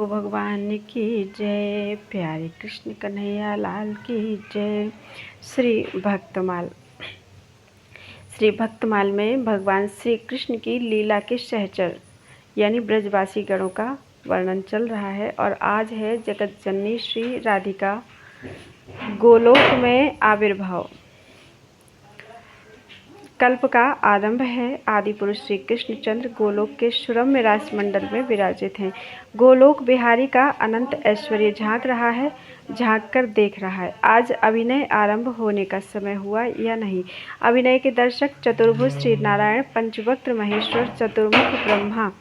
भगवान की जय। प्यारे कृष्ण कन्हैया लाल की जय। श्री भक्तमाल में भगवान श्री कृष्ण की लीला के सहचर यानी ब्रजवासी गणों का वर्णन चल रहा है और आज है जगत जननी श्री राधिका गोलोक में आविर्भाव। कल्प का आरंभ है। आदि पुरुष श्री कृष्णचंद्र गोलोक के सुरम्य रासमंडल में विराजित हैं। गोलोक बिहारी का अनंत ऐश्वर्य झांक रहा है, झांक कर देख रहा है। आज अभिनय आरंभ होने का समय हुआ या नहीं। अभिनय के दर्शक चतुर्भुज श्री नारायण, पंचवक्त्र महेश्वर, चतुर्मुख ब्रह्मा,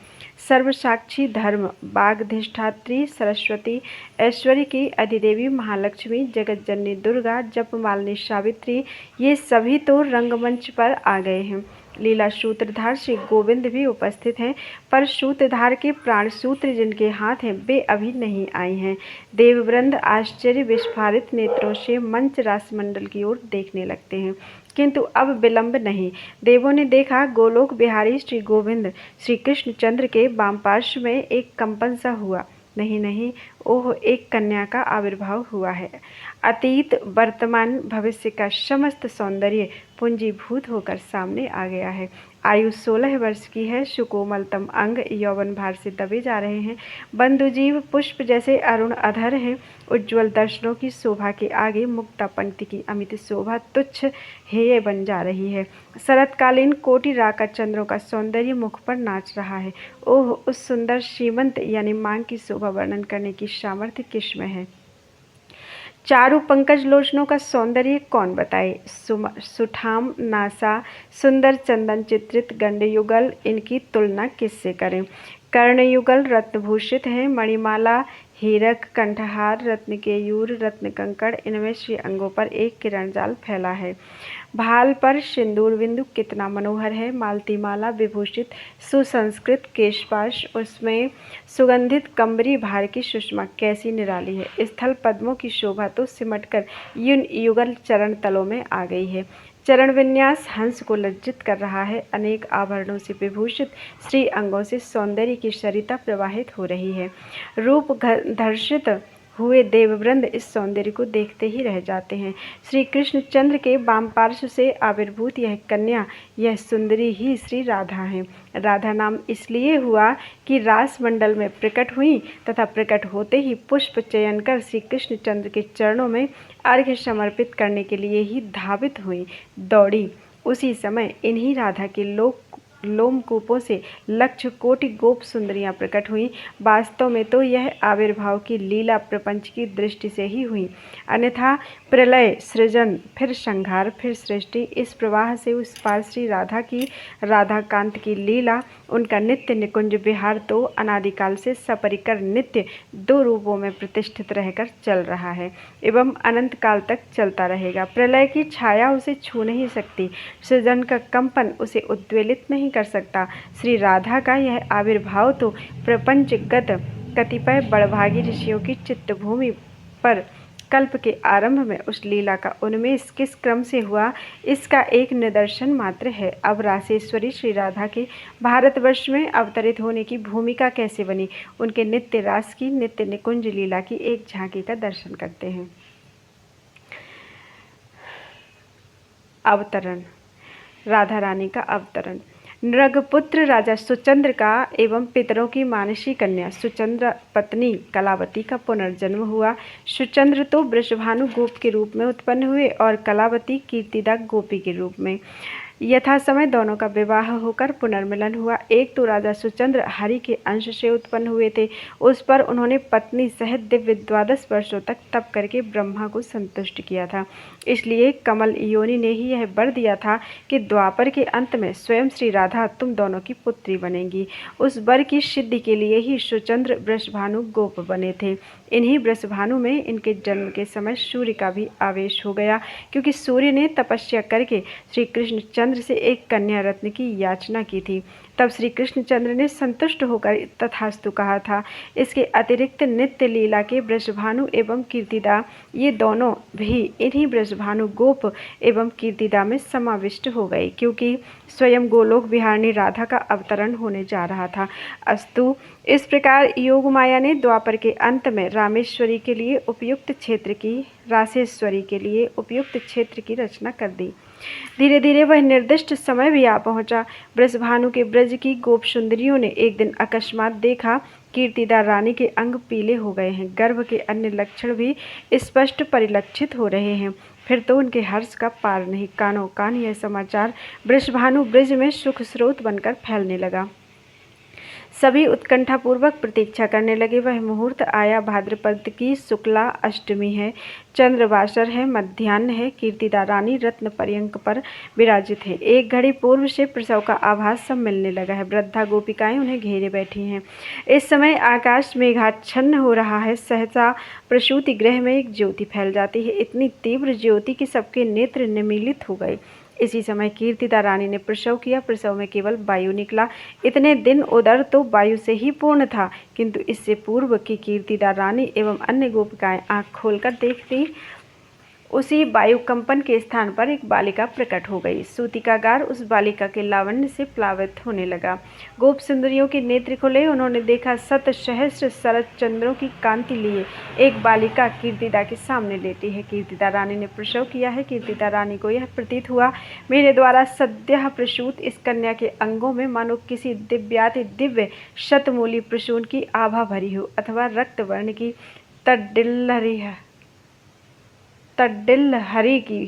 सर्वसाक्षी धर्म, बागधिष्ठात्री सरस्वती, ऐश्वर्य की अधिदेवी महालक्ष्मी, जगत जननी दुर्गा, जपमालिनी सावित्री, ये सभी तो रंगमंच पर आ गए हैं। लीला सूत्रधार श्री गोविंद भी उपस्थित हैं, पर सूत्रधार के प्राण सूत्र जिनके हाथ हैं वे अभी नहीं आए हैं। देववृंद आश्चर्य विस्फारित नेत्रों से मंच रासमंडल की ओर देखने लगते हैं, किंतु अब विलंब नहीं। देवों ने देखा गोलोक बिहारी श्री गोविंद श्री कृष्णचंद्र के वाम पार्श्व में एक कंपन सा हुआ। नहीं, ओह, एक कन्या का आविर्भाव हुआ है। अतीत वर्तमान भविष्य का समस्त सौंदर्य पूंजीभूत होकर सामने आ गया है। आयु 16 वर्ष की है। सुकोमलतम अंग यौवन भार से दबे जा रहे हैं। बंधुजीव पुष्प जैसे अरुण अधर हैं। उज्ज्वल दर्शनों की शोभा के आगे मुक्ता पंक्ति की अमित शोभा तुच्छ हेय बन जा रही है। शरतकालीन कोटि राका चंद्रों का सौंदर्य मुख पर नाच रहा है। ओह, उस सुंदर श्रीमंत यानी मांग की शोभा वर्णन करने की सामर्थ्य किसमें है। चारु पंकज लोचनों का सौंदर्य कौन बताए। सुठाम नासा, सुंदर चंदन चित्रित गंडयुगल, इनकी तुलना किससे करें। कर्णयुगल रत्नभूषित हैं। मणिमाला, हीरक, कंठहार, रत्न केयूर, रत्न कंकड़, इनमें श्री अंगों पर एक किरणजाल फैला है। भाल पर सिंदूर बिंदु कितना मनोहर है। मालती माला विभूषित सुसंस्कृत केशपाश, उसमें सुगंधित कंबरी भार की सुषमा कैसी निराली है। स्थल पद्मों की शोभा तो सिमटकर युगल चरण तलों में आ गई है। चरण विन्यास हंस को लज्जित कर रहा है। अनेक आभरणों से विभूषित श्री अंगों से सौंदर्य की सरिता प्रवाहित हो रही है। रूप धर्षित हुए देववृंद इस सौंदर्य को देखते ही रह जाते हैं। श्री कृष्णचंद्र के वाम पार्श्व से आविर्भूत यह कन्या, यह सुंदरी ही श्री राधा है। राधा नाम इसलिए हुआ कि रास मंडल में प्रकट हुई तथा प्रकट होते ही पुष्प चयन कर श्री कृष्णचंद्र के चरणों में अर्घ्य समर्पित करने के लिए ही धावित हुई, दौड़ी। उसी समय इन्हीं राधा के लोमकूपों से लक्ष कोटि गोप सुंदरियां प्रकट हुईं। वास्तव में तो यह आविर्भाव की लीला प्रपंच की दृष्टि से ही हुई, अन्यथा प्रलय, सृजन, फिर संहार, फिर सृष्टि, इस प्रवाह से उस पार श्री राधा की, राधाकांत की लीला, उनका नित्य निकुंज विहार तो अनादिकाल से सपरिकर नित्य दो रूपों में प्रतिष्ठित रहकर चल रहा है एवं अनंत काल तक चलता रहेगा। प्रलय की छाया उसे छू नहीं सकती, सृजन का कंपन उसे उद्वेलित नहीं कर सकता। श्री राधा का यह आविर्भाव तो प्रपंचगत कतिपय बड़भागी ऋषियों की चित्तभूमि पर कल्प के आरंभ में उस लीला का उन्मेष किस क्रम से हुआ, इसका एक निदर्शन मात्र है। अब रासेश्वरी श्री राधा के भारतवर्ष में अवतरित होने की भूमिका कैसे बनी, उनके नित्य रास की, नित्य निकुंज लीला की एक झांकी का दर्शन करते हैं। अवतरण। राधा रानी का अवतरण। नृगपुत्र राजा सुचंद्र का एवं पितरों की मानसी कन्या सुचंद्र पत्नी कलावती का पुनर्जन्म हुआ। सुचंद्र तो वृषभानु गोप के रूप में उत्पन्न हुए और कलावती कीर्तिदा गोपी के रूप में। यथा समय दोनों का विवाह होकर पुनर्मिलन हुआ। एक तो राजा सुचंद्र हरि के अंश से उत्पन्न हुए थे, उस पर उन्होंने पत्नी सहित दिव्य 12 वर्षों तक तप करके ब्रह्मा को संतुष्ट किया था। इसलिए कमल योनि ने ही यह वर दिया था कि द्वापर के अंत में स्वयं श्री राधा तुम दोनों की पुत्री बनेंगी। उस वर की सिद्धि के लिए ही सुचंद्र वृषभानु गोप बने थे। इन्हीं वृषभानु में इनके जन्म के समय सूर्य का भी आवेश हो गया, क्योंकि सूर्य ने तपस्या करके श्री कृष्णचंद्र चंद्र से एक कन्या रत्न की याचना की थी। तब श्री कृष्णचंद्र ने संतुष्ट होकर तथास्तु कहा था। इसके अतिरिक्त नित्य लीला के ब्रजभानु एवं कीर्तिदा, ये दोनों भी इन्हीं ब्रजभानु गोप एवं कीर्तिदा में समाविष्ट हो गए, क्योंकि स्वयं गोलोक विहारिणी राधा का अवतरण होने जा रहा था। अस्तु, इस प्रकार योग माया ने द्वापर के अंत में रामेश्वरी के लिए उपयुक्त क्षेत्र की, रासेश्वरी के लिए उपयुक्त क्षेत्र की रचना कर दी। धीरे धीरे वह निर्दिष्ट समय भी आ पहुंचा। ब्रजभानु के ब्रज की गोप सुंदरियों ने एक दिन अकस्मात देखा, कीर्तिदा रानी के अंग पीले हो गए हैं, गर्भ के अन्य लक्षण भी स्पष्ट परिलक्षित हो रहे हैं। फिर तो उनके हर्ष का पार नहीं। कानों कान यह समाचार ब्रजभानु ब्रज में सुख स्रोत बनकर फैलने लगा। सभी उत्कंठापूर्वक प्रतीक्षा करने लगे। वह मुहूर्त आया। भाद्रपद की शुक्ला अष्टमी है, चंद्रवासर है, मध्याह्न है। कीर्तिदा रानी रत्न पर्यंक पर विराजित है। एक घड़ी पूर्व से प्रसव का आभास सब मिलने लगा है। वृद्धा गोपिकाएं उन्हें घेरे बैठी हैं। इस समय आकाश मेघाच्छन्न हो रहा है। सहसा प्रसूति गृह में एक ज्योति फैल जाती है, इतनी तीव्र ज्योति कि सबके नेत्र निमीलित हो गए। इसी समय कीर्तिदा रानी ने प्रसव किया। प्रसव में केवल वायु निकला। इतने दिन उदर तो वायु से ही पूर्ण था, किंतु इससे पूर्व की कीर्तिदा रानी एवं अन्य गोपिकाएं आँख खोलकर देखती, उसी वायु कंपन के स्थान पर एक बालिका प्रकट हो गई। सूतिकागार उस बालिका के लावण्य से प्लावित होने लगा। गोप सुंदरियों के नेत्र खुले। उन्होंने देखा, शत सहस्र शरद चंद्रों की कांति लिए एक बालिका कीर्तिदा के सामने लेटी है। कीर्तिदा रानी ने प्रसव किया है। कीर्तिदा रानी को यह प्रतीत हुआ, मेरे द्वारा सद्यः प्रसूत इस कन्या के अंगों में मानो किसी दिव्याति दिव्य शतमूली प्रसून की आभा भरी हो, अथवा रक्त वर्ण की तड्डिल हरी की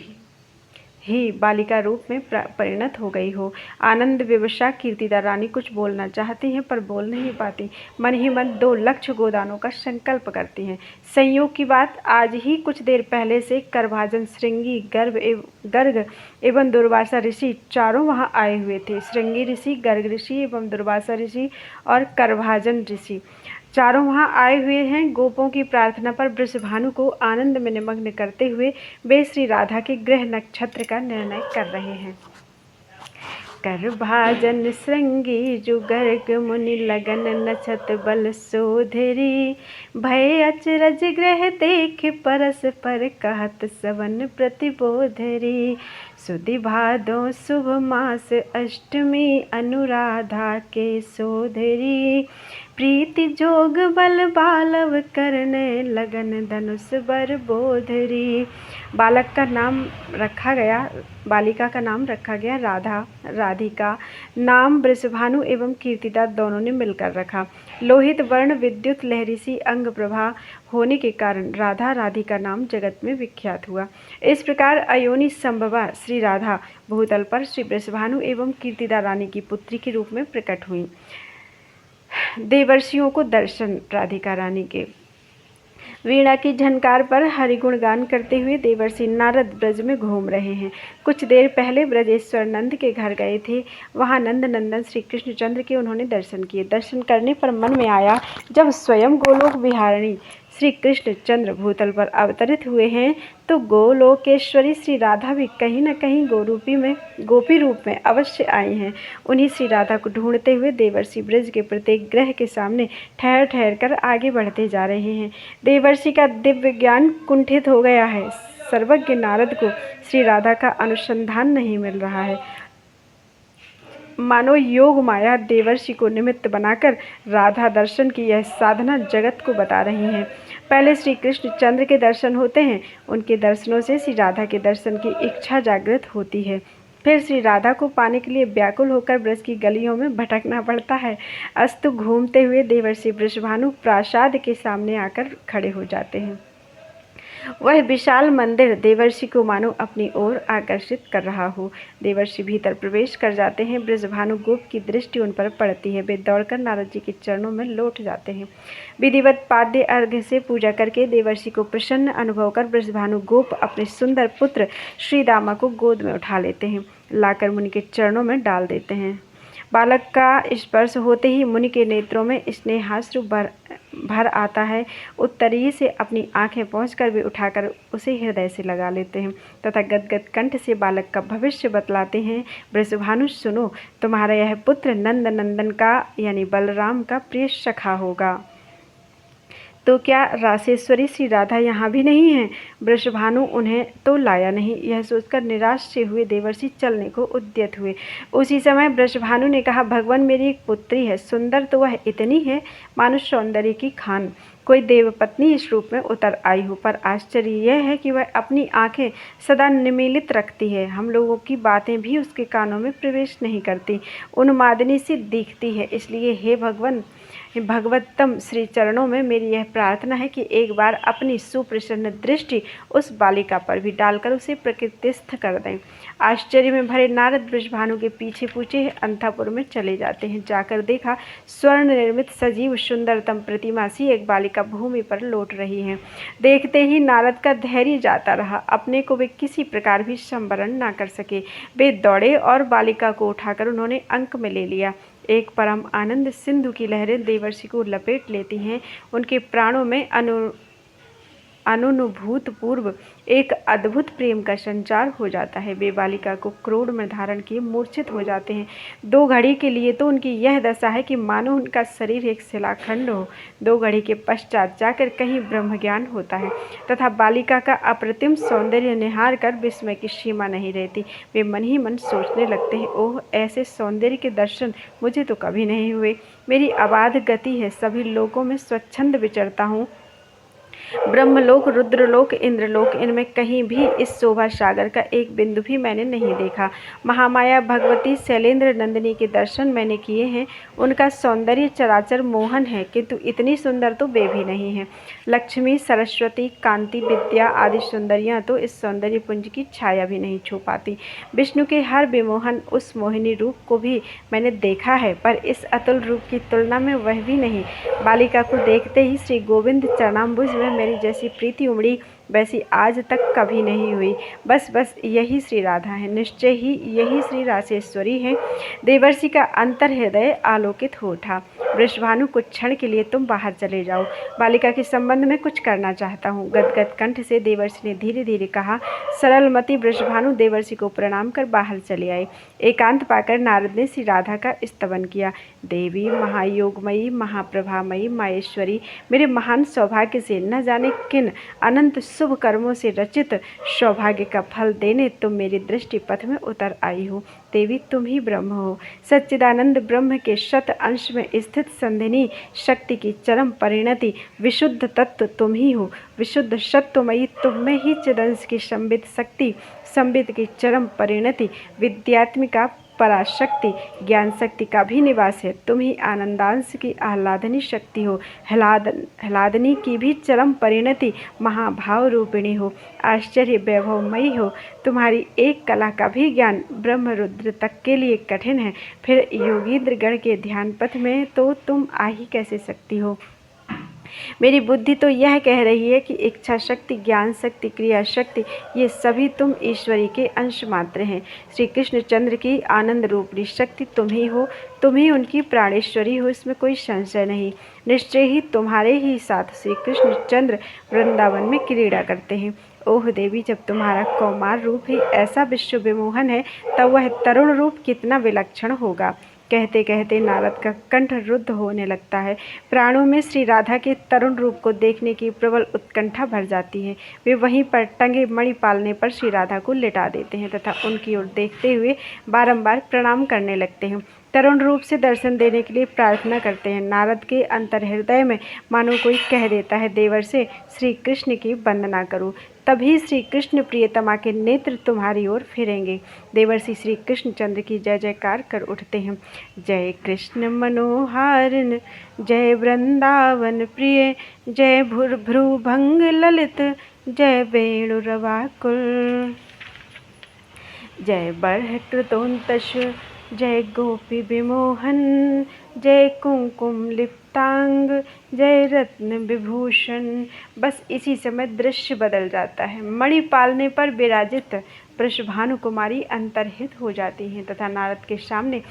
ही बालिका रूप में परिणत हो गई हो। आनंद विवशा कीर्तिदा रानी कुछ बोलना चाहती हैं, पर बोल नहीं पाती। मन ही मन 2 लक्ष गोदानों का संकल्प करती हैं। संयोग की बात, आज ही कुछ देर पहले से करभाजन, श्रृंगी, गर्ग एवं दुर्वासा ऋषि चारों वहां आए हुए थे। श्रृंगी ऋषि, गर्ग ऋषि एवं दुर्वासा ऋषि और करभाजन ऋषि चारों वहां आए हुए हैं। गोपों की प्रार्थना पर वृषभानु को आनंद में निमग्न करते हुए वे श्री राधा के ग्रह नक्षत्र का निर्णय कर रहे हैं। करभाजन श्रृंगी जु गर्ग मुनि लगन नछत बल सोधरी, भय अचरज ग्रह देख परस पर कहत सवन प्रतिबोधरी। सुधि भादो शुभ मास अष्टमी अनुराधा के सोधरी, प्रीति जोग बल बालव करने लगन धनुष बर बोधरी। बालक का नाम रखा गया, बालिका का नाम रखा गया राधिका। नाम वृषभानु एवं कीर्तिदा दोनों ने मिलकर रखा। लोहित वर्ण विद्युत लहरी सी अंग प्रभा होने के कारण राधिका नाम जगत में विख्यात हुआ। इस प्रकार अयोनि संभवा श्री राधा भूतल पर श्री वृषभानु एवं कीर्तिदा रानी की पुत्री के रूप में प्रकट हुई। देवर्षियों को दर्शन। राधिका रानी के वीणा की झनकार पर हरिगुण गान करते हुए देवर्षि नारद ब्रज में घूम रहे हैं। कुछ देर पहले ब्रजेश्वर नंद के घर गए थे। वहां नंद नंदन श्री कृष्णचंद्र के उन्होंने दर्शन किए। दर्शन करने पर मन में आया, जब स्वयं गोलोक विहारिणी श्री कृष्णचंद्र भूतल पर अवतरित हुए हैं, तो गोलोकेश्वरी श्री राधा भी कहीं न कहीं गोपी रूप में अवश्य आई हैं। उन्हीं श्री राधा को ढूंढते हुए देवर्षि ब्रज के प्रत्येक ग्रह के सामने ठहर ठहर कर आगे बढ़ते जा रहे हैं। देवर्षि का दिव्य ज्ञान कुंठित हो गया है। सर्वज्ञ नारद को श्री राधा का अनुसंधान नहीं मिल रहा है। मानो योग माया देवर्षि को निमित्त बनाकर राधा दर्शन की यह साधना जगत को बता रही हैं। पहले श्री कृष्ण चंद्र के दर्शन होते हैं, उनके दर्शनों से श्री राधा के दर्शन की इच्छा जागृत होती है। फिर श्री राधा को पाने के लिए व्याकुल होकर ब्रज की गलियों में भटकना पड़ता है। अस्तु घूमते हुए देवर्षि वृषभानु प्रासाद के सामने आकर खड़े हो जाते हैं। वह विशाल मंदिर देवर्षि को मानो अपनी ओर आकर्षित कर रहा हो। देवर्षि भीतर प्रवेश कर जाते हैं। ब्रजभानु गोप की दृष्टि उन पर पड़ती है। वे दौड़कर नारद जी के चरणों में लौट जाते हैं। विधिवत पाद्य अर्घ्य से पूजा करके देवर्षि को प्रसन्न अनुभव कर ब्रजभानु गोप अपने सुंदर पुत्र श्री दामा को गोद में उठा लेते हैं, लाकर मुनि के चरणों में डाल देते हैं। बालक का स्पर्श होते ही मुनि के नेत्रों में स्नेहाश्रु भर आता है। उत्तरीय से अपनी आंखें पहुंचकर वे उठाकर उसे हृदय से लगा लेते हैं तथा गदगद कंठ से बालक का भविष्य बतलाते हैं। वृषभानु सुनो, तुम्हारा यह पुत्र नंद नंदन का यानी बलराम का प्रिय सखा होगा। तो क्या रासेश्वरी श्री राधा यहाँ भी नहीं है? वृषभानु उन्हें तो लाया नहीं, यह सोचकर निराश से हुए देवर्षि चलने को उद्यत हुए। उसी समय वृषभानु ने कहा, भगवान मेरी एक पुत्री है, सुंदर तो वह इतनी है मानो सौंदर्य की खान, कोई देवपत्नी इस रूप में उतर आई हो। पर आश्चर्य यह है कि वह अपनी आंखें सदा निमीलित रखती है, हम लोगों की बातें भी उसके कानों में प्रवेश नहीं करती, उन्मादिनी सी दिखती है। इसलिए हे भगवान भगवत्तम श्री चरणों में मेरी यह प्रार्थना है कि एक बार अपनी सुप्रसन्न दृष्टि उस बालिका पर भी डालकर उसे प्रकृतिस्थ कर दें। आश्चर्य में भरे नारद वृषभानु के पीछे पूछे अंतःपुर में चले जाते हैं। जाकर देखा स्वर्ण निर्मित सजीव सुंदरतम प्रतिमा सी एक बालिका भूमि पर लौट रही है। देखते ही नारद का धैर्य जाता रहा, अपने को वे किसी प्रकार भी संवरण न कर सके। वे दौड़े और बालिका को उठाकर उन्होंने अंक में ले लिया। एक परम आनंद सिंधु की लहरें देवर्षि को लपेट लेती हैं, उनके प्राणों में अनुनुभूत पूर्व एक अद्भुत प्रेम का संचार हो जाता है। वे बालिका को क्रोध में धारण किए मूर्छित हो जाते हैं। 2 घड़ी के लिए तो उनकी यह दशा है कि मानो उनका शरीर एक शिलाखंड हो। 2 घड़ी के पश्चात जाकर कहीं ब्रह्म ज्ञान होता है तथा बालिका का अप्रतिम सौंदर्य निहार कर विस्मय की सीमा नहीं रहती। वे मन ही मन सोचने लगते हैं, ओह ऐसे सौंदर्य के दर्शन मुझे तो कभी नहीं हुए। मेरी अबाध गति है, सभी लोकों में स्वच्छंद विचरता हूँ। ब्रह्मलोक, रुद्रलोक, इंद्रलोक, इनमें कहीं भी इस शोभा सागर का एक बिंदु भी मैंने नहीं देखा। महामाया भगवती शैलेंद्र नंदिनी के दर्शन मैंने किए हैं, उनका सौंदर्य चराचर मोहन है, किंतु इतनी सुंदर तो वे भी नहीं है। लक्ष्मी, सरस्वती, कांति, विद्या आदि सुंदरियां तो इस सौंदर्य पुंज की छाया भी नहीं छू पाती। विष्णु के हर विमोहन उस मोहिनी रूप को भी मैंने देखा है, पर इस अतुल रूप की तुलना में वह भी नहीं। बालिका को देखते ही श्री गोविंद चरणाम्बुज में मेरी जैसी प्रीति उमड़ी, वैसी आज तक कभी नहीं हुई। बस यही श्री राधा है, निश्चय ही यही श्री रासेश्वरी है। देवर्षि का अंतर हृदय आलोकित हो उठा। वृषभानु, कुछ क्षण के लिए तुम बाहर चले जाओ, बालिका के संबंध में कुछ करना चाहता हूँ। गदगद कंठ से देवर्षि ने धीरे धीरे कहा। सरलमती वृषभानु देवर्षि को प्रणाम कर बाहर चले आए। एकांत पाकर नारद ने श्री राधा का स्तवन किया। देवी, महायोगमयी, महाप्रभामयी, माहेश्वरी, मेरे महान सौभाग्य से न जाने किन अनंत शुभ कर्मों से रचित सौभाग्य का फल देने तुम मेरी दृष्टि पथ में उतर आई हो। देवी, तुम ही ब्रह्म हो, सच्चिदानंद ब्रह्म के शत अंश में स्थित संधिनी शक्ति की चरम परिणति, विशुद्ध तत्व तुम ही हो। विशुद्ध सत्वमयी तुम में ही चिदंश की संबित शक्ति, संबित की चरम परिणति, विद्यात्मिका पराशक्ति, ज्ञान शक्ति का भी निवास है। तुम ही आनंदांश की आह्लादनी शक्ति हो, ह्लादनी की भी चरम परिणति, महाभाव रूपिणी हो, आश्चर्य वैभवमयी हो। तुम्हारी एक कला का भी ज्ञान ब्रह्म रुद्र तक के लिए कठिन है, फिर योगींद्र गण के ध्यान पथ में तो तुम आ ही कैसे सकती हो। मेरी बुद्धि तो यह कह रही है कि इच्छा शक्ति, ज्ञान शक्ति, क्रिया शक्ति, ये सभी तुम ईश्वरी के अंश मात्र हैं। श्री कृष्णचंद्र की आनंद रूपी शक्ति तुम ही हो, तुम ही उनकी प्राणेश्वरी हो, इसमें कोई संशय नहीं। निश्चय ही तुम्हारे ही साथ श्री कृष्णचंद्र वृंदावन में क्रीड़ा करते हैं। ओह देवी, जब तुम्हारा कौमार रूप ही ऐसा विश्व विमोहन है, तब वह तरुण रूप कितना विलक्षण होगा। कहते कहते नारद का कंठ रुद्ध होने लगता है। प्राणों में श्री राधा के तरुण रूप को देखने की प्रबल उत्कंठा भर जाती है। वे वहीं पर टंगे मणि पालने पर श्री राधा को लिटा देते हैं तथा उनकी ओर देखते हुए बारंबार प्रणाम करने लगते हैं। तरुण रूप से दर्शन देने के लिए प्रार्थना करते हैं। नारद के अंतर हृदय में मानो कोई कह देता है, देवर से श्री कृष्ण की वंदना करो, तभी श्री कृष्ण प्रियतमा के नेत्र तुम्हारी ओर फिरेंगे। देवर्षि श्री कृष्णचंद्र की जय जयकार कर उठते हैं। जय कृष्ण मनोहारिन, जय वृंदावन प्रिय, जय भ्रुभंग ललित, जय वेणुरवाकुल, जय बर्ह कृतोन्तश, जय गोपी विमोहन, जय कुंकुम लिप्तांग, जय रत्न विभूषण। बस इसी समय दृश्य बदल जाता है। मणि पालने पर विराजित वृषभानु कुमारी अंतर्हित हो जाती हैं तथा नारद के सामने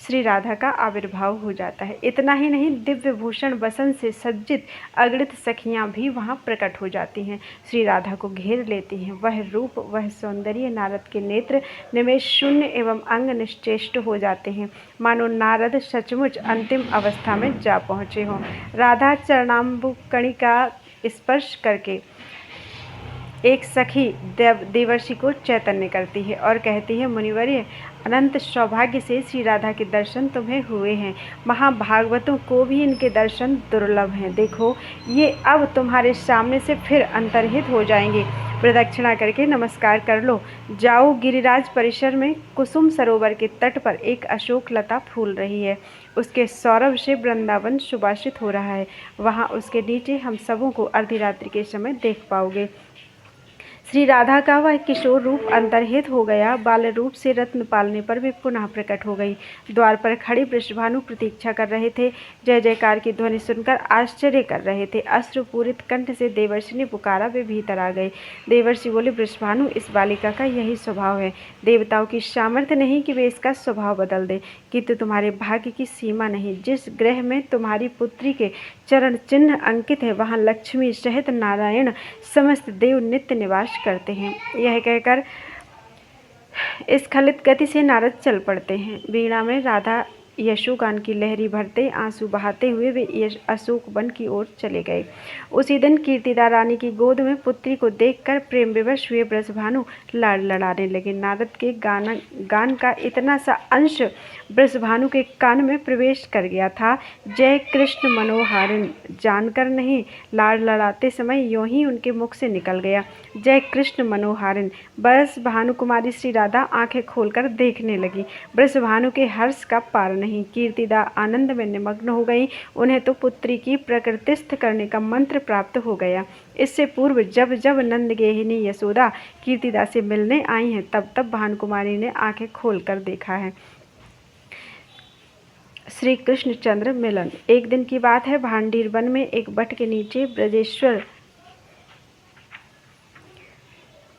श्री राधा का आविर्भाव हो जाता है। इतना ही नहीं, दिव्य भूषण वसन से सज्जित अगणित सखियां भी वहां प्रकट हो जाती हैं, श्री राधा को घेर लेती हैं। वह रूप, वह सौंदर्य नारद के नेत्र निमेष शून्य एवं अंग निश्चेष्ट हो जाते हैं, मानो नारद सचमुच अंतिम अवस्था में जा पहुँचे हों। राधा चरणाम्बुकणी का स्पर्श करके एक सखी देवर्षि को चैतन्य करती है और कहती है, मुनिवर्य, अनंत सौभाग्य से श्री राधा के दर्शन तुम्हें हुए हैं। महाभागवतों को भी इनके दर्शन दुर्लभ हैं। देखो, ये अब तुम्हारे सामने से फिर अंतर्हित हो जाएंगे। प्रदक्षिणा करके नमस्कार कर लो। जाओ, गिरिराज परिसर में कुसुम सरोवर के तट पर एक अशोक लता फूल रही है, उसके सौरभ से वृंदावन सुबासित हो रहा है। वहाँ उसके नीचे हम सबों को अर्धरात्रि के समय देख पाओगे। श्री राधा का वह किशोर रूप अंतर्हित हो गया। बाल रूप से रत्न पालने पर वे पुनः प्रकट हो गई। द्वार पर खड़े वृषभानु प्रतीक्षा कर रहे थे, जय जयकार की ध्वनि सुनकर आश्चर्य कर रहे थे। अश्रुपूरित कंठ से देवर्षि ने पुकारा, वे भीतर आ गए। देवर्षि बोले, वृषभानु, इस बालिका का यही स्वभाव है। देवताओं की सामर्थ्य नहीं कि वे इसका स्वभाव बदल दे, किंतु तुम्हारे भाग्य की सीमा नहीं। जिस गृह में तुम्हारी पुत्री के चरण चिन्ह अंकित है, वहाँ लक्ष्मी सहित नारायण समस्त देव नित्य निवास करते हैं। यह कहकर स्खलित गति से नारद चल पड़ते हैं। वीणा में राधा यशोगान की लहरी भरते, आंसू बहाते हुए वे अशोक वन की ओर चले गए। उसी दिन कीर्तिदा रानी की गोद में पुत्री को देखकर प्रेम विवश हुए वृषभानु लाड़ लड़ाने लगे। नारद के गान का इतना सा अंश वृषभानु के कान में प्रवेश कर गया था, जय कृष्ण मनोहारिण जानकर नहीं, लाड़ लड़ाते समय यूं ही उनके मुख से निकल गया, जय कृष्ण मनोहारिण। बस भानुकुमारी श्री राधा आंखें खोलकर देखने लगी। वृषभानु के हर्ष का पार नहीं। कीर्तिदा आनंद में निमग्न हो गई। उन्हें तो पुत्री की प्रकृतिस्थ करने का मंत्र प्राप्त हो गया। इससे पूर्व जब जब नंदगेहिनी यशोदा कीर्तिदा से मिलने आई हैं, तब तब भानुकुमारी ने आंखें खोलकर देखा है। श्री कृष्णचंद्र मिलन। एक दिन की बात है, भांडीर वन में एक बट के नीचे ब्रजेश्वर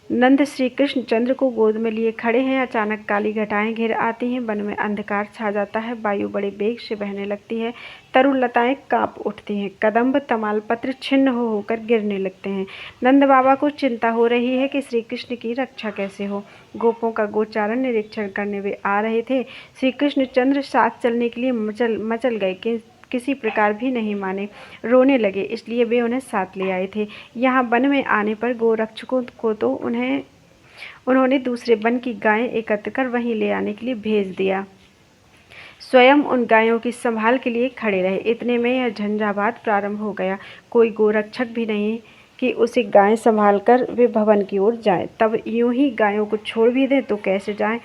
नंद श्री कृष्णचंद्र को गोद में लिए खड़े हैं। अचानक काली घटाएं घिर आती हैं, वन में अंधकार छा जाता है, वायु बड़े बेग से बहने लगती है, तरुण लताएं कांप उठती हैं, कदम्ब तमाल पत्र छिन्न होकर गिरने लगते हैं। नंद बाबा को चिंता हो रही है कि श्री कृष्ण की रक्षा कैसे हो। गोपों का गोचारण निरीक्षण करने वे आ रहे थे। श्री कृष्णचंद्र साथ चलने के लिए मचल गए कि किसी प्रकार भी नहीं माने, रोने लगे, इसलिए वे उन्हें साथ ले आए थे। यहाँ वन में आने पर गोरक्षकों को तो उन्होंने दूसरे वन की गायें एकत्र कर वहीं ले आने के लिए भेज दिया। स्वयं उन गायों की संभाल के लिए खड़े रहे। इतने में यह झंझावात प्रारंभ हो गया। कोई गोरक्षक भी नहीं कि उसे गायें संभाल कर वे भवन की ओर जाएं। तब यूं ही गायों को छोड़ भी दें तो कैसे जाएं।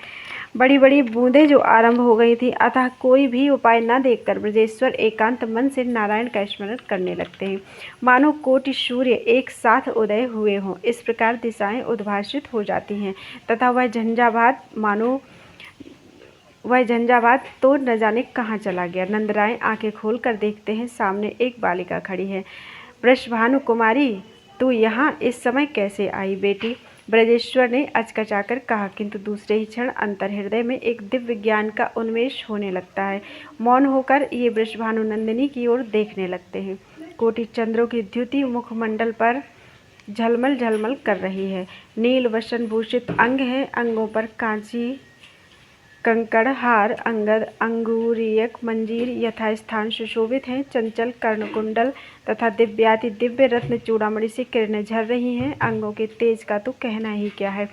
बड़ी बड़ी बूंदें जो आरंभ हो गई थी, अतः कोई भी उपाय न देखकर ब्रजेश्वर एकांत मन से नारायण का स्मरण करने लगते हैं, मानो कोटि सूर्य एक साथ उदय हुए हों। इस प्रकार दिशाएं उद्भासित हो जाती हैं तथा वह झंझावात तो न जाने कहाँ चला गया। नंदराय आंखें खोलकर देखते हैं, सामने एक बालिका खड़ी है। वृषभानु कुमारी, तू यहाँ इस समय कैसे आई बेटी? ब्रजेश्वर ने अचकचाकर कहा, किंतु दूसरे ही क्षण अंतर्हृदय में एक दिव्य ज्ञान का उन्मेष होने लगता है। मौन होकर ये वृषभानु नंदिनी की ओर देखने लगते हैं। कोटि चंद्रों की द्युति मुखमंडल पर झलमल झलमल कर रही है। नील वसन भूषित अंग है, अंगों पर कांची कंकड़ हार अंगद अंगुरीयक मंजीर यथास्थान सुशोभित हैं। चंचल कर्णकुंडल तथा दिव्याति दिव्य रत्न चूड़ामणि से किरणें झर रही हैं। अंगों के तेज का तो कहना ही क्या है।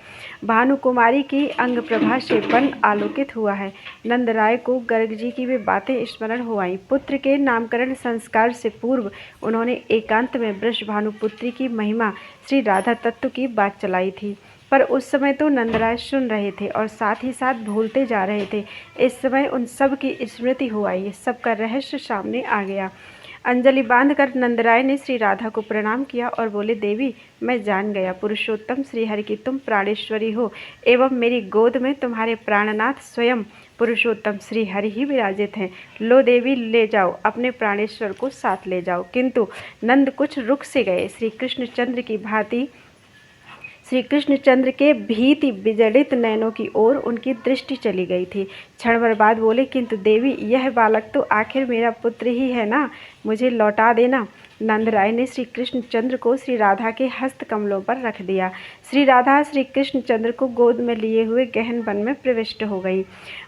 भानुकुमारी की अंग प्रभा से वन आलोकित हुआ है। नंदराय को गर्ग जी की वे बातें स्मरण हो आईं। पुत्र के नामकरण संस्कार से पूर्व उन्होंने एकांत में वृषभानु पुत्री की महिमा श्री राधा तत्व की बात चलाई थी, पर उस समय तो नंदराय सुन रहे थे और साथ ही साथ भूलते जा रहे थे। इस समय उन सब की स्मृति हो आई, सबका रहस्य सामने आ गया। अंजलि बांधकर नंदराय ने श्री राधा को प्रणाम किया और बोले, देवी, मैं जान गया पुरुषोत्तम श्रीहरि की तुम प्राणेश्वरी हो एवं मेरी गोद में तुम्हारे प्राणनाथ स्वयं पुरुषोत्तम श्रीहरि ही विराजित हैं। लो देवी, ले जाओ, अपने प्राणेश्वर को साथ ले जाओ। किंतु नंद कुछ रुक से गए। श्री कृष्णचंद्र की भांति श्री कृष्णचंद्र के भीति विजड़ित नयनों की ओर उनकी दृष्टि चली गई थी। क्षण भर बाद बोले, किंतु देवी, यह बालक तो आखिर मेरा पुत्र ही है ना, मुझे लौटा देना। नंद राय ने श्री कृष्णचंद्र को श्री राधा के हस्त कमलों पर रख दिया। श्री राधा श्री कृष्णचंद्र को गोद में लिए हुए गहन वन में प्रविष्ट हो गई।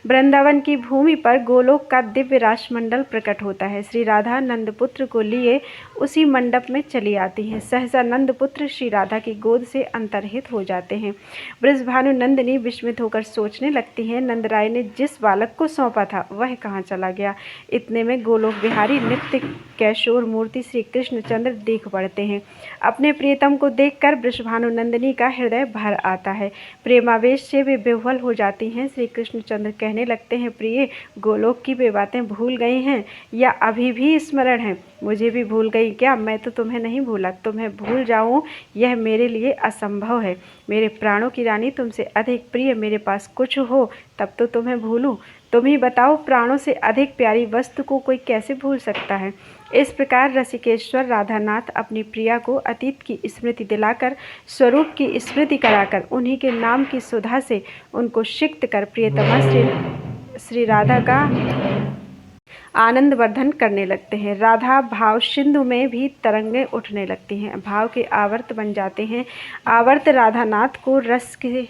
वृंदावन की भूमि पर गोलोक का दिव्य रासमंडल प्रकट होता है। श्री राधा नंदपुत्र को लिए उसी मंडप में चली आती हैं। सहसा नंदपुत्र श्री राधा की गोद से अंतर्हित हो जाते हैं। बृषभानु नंदिनी विस्मित होकर सोचने लगती हैं, नंद राय ने जिस बालक को सौंपा था वह कहाँ चला गया। इतने में गोलोक बिहारी नित्य कैशोर मूर्ति श्री कृष्णचंद्र देख पड़ते हैं। अपने प्रियतम को देखकर वृषभानु नंदिनी का हृदय भर आता है। प्रेमावेश से वे विह्वल हो जाती हैं। श्री कृष्णचंद्र कहने लगते हैं, प्रिय, गोलोक की वे बातें भूल गई हैं या अभी भी स्मरण है? मुझे भी भूल गई क्या? मैं तो तुम्हें नहीं भूला, तुम्हें भूल जाऊं यह मेरे लिए असंभव है। मेरे प्राणों की रानी, तुमसे अधिक प्रिय मेरे पास कुछ हो तब तो तुम्हें भूलूं। तुम ही बताओ, प्राणों से अधिक प्यारी वस्तु को कोई कैसे भूल सकता है। इस प्रकार रसिकेश्वर राधानाथ अपनी प्रिया को अतीत की स्मृति दिलाकर, स्वरूप की स्मृति कराकर, उन्हीं के नाम की सुधा से उनको सिक्त कर प्रियतमा श्री राधा का आनंद वर्धन करने लगते हैं। राधा भाव सिंधु में भी तरंगें उठने लगती हैं, भाव के आवर्त बन जाते हैं। आवर्त राधानाथ को रस के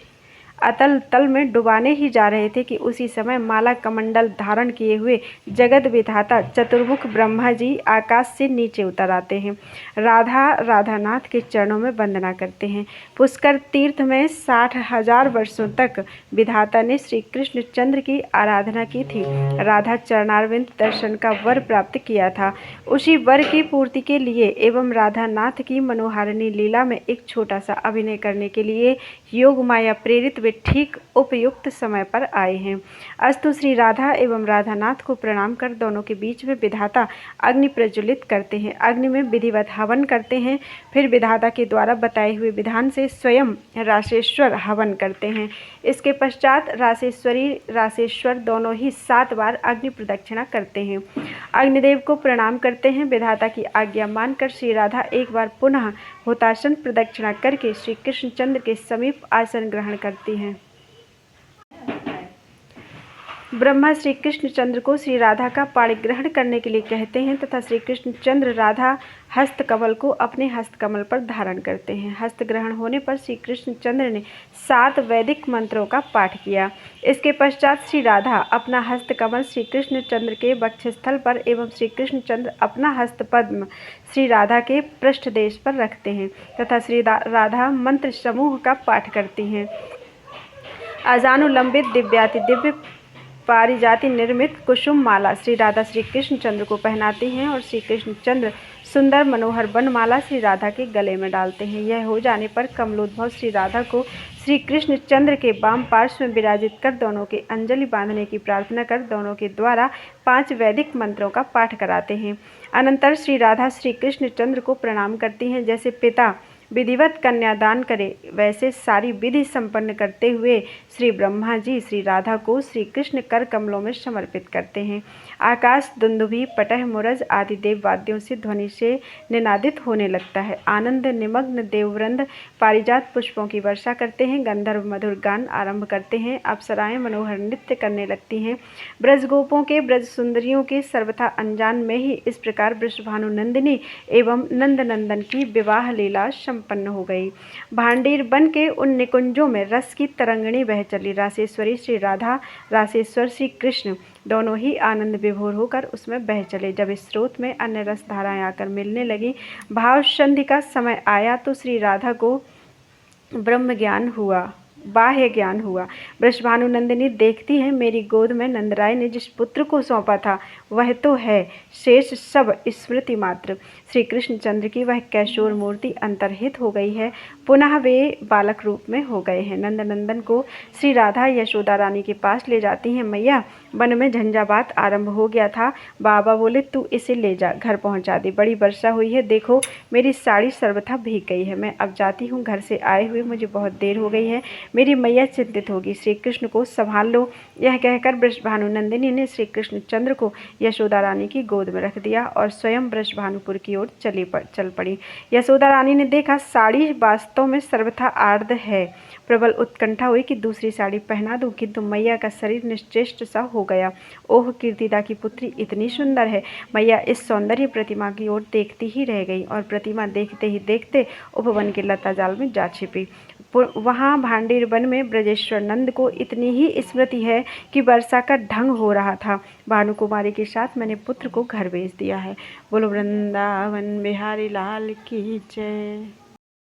अतल तल में डुबाने ही जा रहे थे कि उसी समय माला कमंडल धारण किए हुए जगत विधाता चतुर्मुख ब्रह्मा जी आकाश से नीचे उतर आते हैं। राधा राधानाथ के चरणों में वंदना करते हैं। पुष्कर तीर्थ में 60,000 वर्षों तक विधाता ने श्री कृष्णचंद्र की आराधना की थी। राधा चरणारविंद दर्शन का वर प्राप्त किया था। उसी वर की पूर्ति के लिए एवं राधानाथ की मनोहारिणी लीला में एक छोटा सा अभिनय करने के लिए योग माया प्रेरित वे ठीक उपयुक्त समय पर आए हैं। अस्तु, श्री राधा एवं राधानाथ को प्रणाम कर दोनों के बीच में विधाता अग्नि प्रज्वलित करते हैं। अग्नि में विधिवत हवन करते हैं। फिर विधाता के द्वारा बताए हुए विधान से स्वयं रासेश्वर हवन करते हैं। इसके पश्चात रासेश्वरी रासेश्वर दोनों ही 7 बार अग्नि प्रदक्षिणा करते हैं। अग्निदेव को प्रणाम करते हैं। विधाता की आज्ञा मानकर श्री राधा एक बार पुनः होतासन प्रदक्षिणा करके श्री कृष्णचंद्र के समीप आसन ग्रहण करती हैं। ब्रह्मा श्री कृष्णचंद्र को श्री राधा का पाणिग्रहण करने के लिए कहते हैं तथा श्री कृष्णचंद्र राधा हस्तकमल को अपने हस्तकमल पर धारण करते हैं। हस्त ग्रहण होने पर श्री कृष्णचंद्र ने 7 वैदिक मंत्रों का पाठ किया। इसके पश्चात श्री राधा अपना हस्तकमल श्री कृष्णचंद्र के वक्षस्थल पर एवं श्री कृष्णचंद्र अपना हस्तपद्म श्री राधा के पृष्ठदेश पर रखते हैं तथा श्री राधा मंत्र समूह का पाठ करती हैं। अजानुलंबित दिव्याति दिव्य पारिजाति निर्मित कुसुम माला श्री राधा श्री कृष्णचंद्र को पहनाती हैं और श्री कृष्णचंद्र सुंदर मनोहर बनमाला श्री राधा के गले में डालते हैं। यह हो जाने पर कमलोद्भव श्री राधा को श्री कृष्णचंद्र के वाम पार्श्व में विराजित कर दोनों के अंजलि बांधने की प्रार्थना कर दोनों के द्वारा 5 वैदिक मंत्रों का पाठ कराते हैं। अनंतर श्री राधा श्री कृष्णचंद्र को प्रणाम करती हैं। जैसे पिता विधिवत कन्यादान करे वैसे सारी विधि संपन्न करते हुए श्री ब्रह्मा जी श्री राधा को श्री कृष्ण कर कमलों में समर्पित करते हैं। आकाश दुंदुभी पटह मुरज आदि देव वाद्यों से ध्वनि से निनादित होने लगता है। आनंद निमग्न देववृंद पारिजात पुष्पों की वर्षा करते हैं। गंधर्व मधुर गान आरंभ करते हैं। अप्सराएं मनोहर नृत्य करने लगती हैं। ब्रजगोपों के ब्रज सुंदरियों के सर्वथा अनजान में ही इस प्रकार वृषभानु नंदिनी एवं नंदनंदन की विवाह लीला संपन्न हो गई। भांडीर बन के उन निकुंजों में रस की तरंगिणी बह चली। रासेश्वरी श्री राधा, रासेश्वर श्री कृष्ण दोनों ही आनंद विभोर होकर उसमें बह चले। जब इस स्रोत में अन्य रस धाराएं आकर मिलने लगी, भाव संधि का समय आया तो श्री राधा को ब्रह्म ज्ञान हुआ, बाह्य ज्ञान हुआ। वृषभानु नंदिनी देखती है, मेरी गोद में नंदराय ने जिस पुत्र को सौंपा था वह तो है, शेष सब स्मृति मात्र। श्री कृष्णचंद्र की वह कैशोर मूर्ति अंतर्हित हो गई है, पुनः वे बालक रूप में हो गए हैं। नंदनंदन को श्री राधा यशोदा रानी के पास ले जाती हैं। मैया, वन में झंझावात आरंभ हो गया था। बाबा बोले तू इसे ले जा, घर पहुंचा दे। बड़ी वर्षा हुई है, देखो मेरी साड़ी सर्वथा भीग गई है। मैं अब जाती हूँ, घर से आए हुए मुझे बहुत देर हो गई है। मेरी मैया चिंतित होगी, श्री कृष्ण को संभाल लो। यह कहकर वृषभानु नंदिनी ने श्री कृष्णचंद्र को यशोदा रानी की गोद में रख दिया और स्वयं वृषभानुपुर की ओर चल पड़ी। यशोदा रानी ने देखा साड़ी वास्तव में सर्वथा आर्द्र है। प्रबल उत्कंठा हुई कि दूसरी साड़ी पहना दूं, किंतु मैया का शरीर निश्चेष्ट सा हो गया। ओह, कीर्तिदा की पुत्री इतनी सुंदर है। मैया इस सौंदर्य प्रतिमा की ओर देखती ही रह गई और प्रतिमा देखते ही देखते उपवन के लता जाल में जा छिपी। वहाँ भांडीर वन में ब्रजेश्वर नंद को इतनी ही स्मृति है कि वर्षा का ढंग हो रहा था। भानु कुमारी के साथ मैंने पुत्र को घर भेज दिया है। बोलो वृंदावन बिहारी लाल की जय।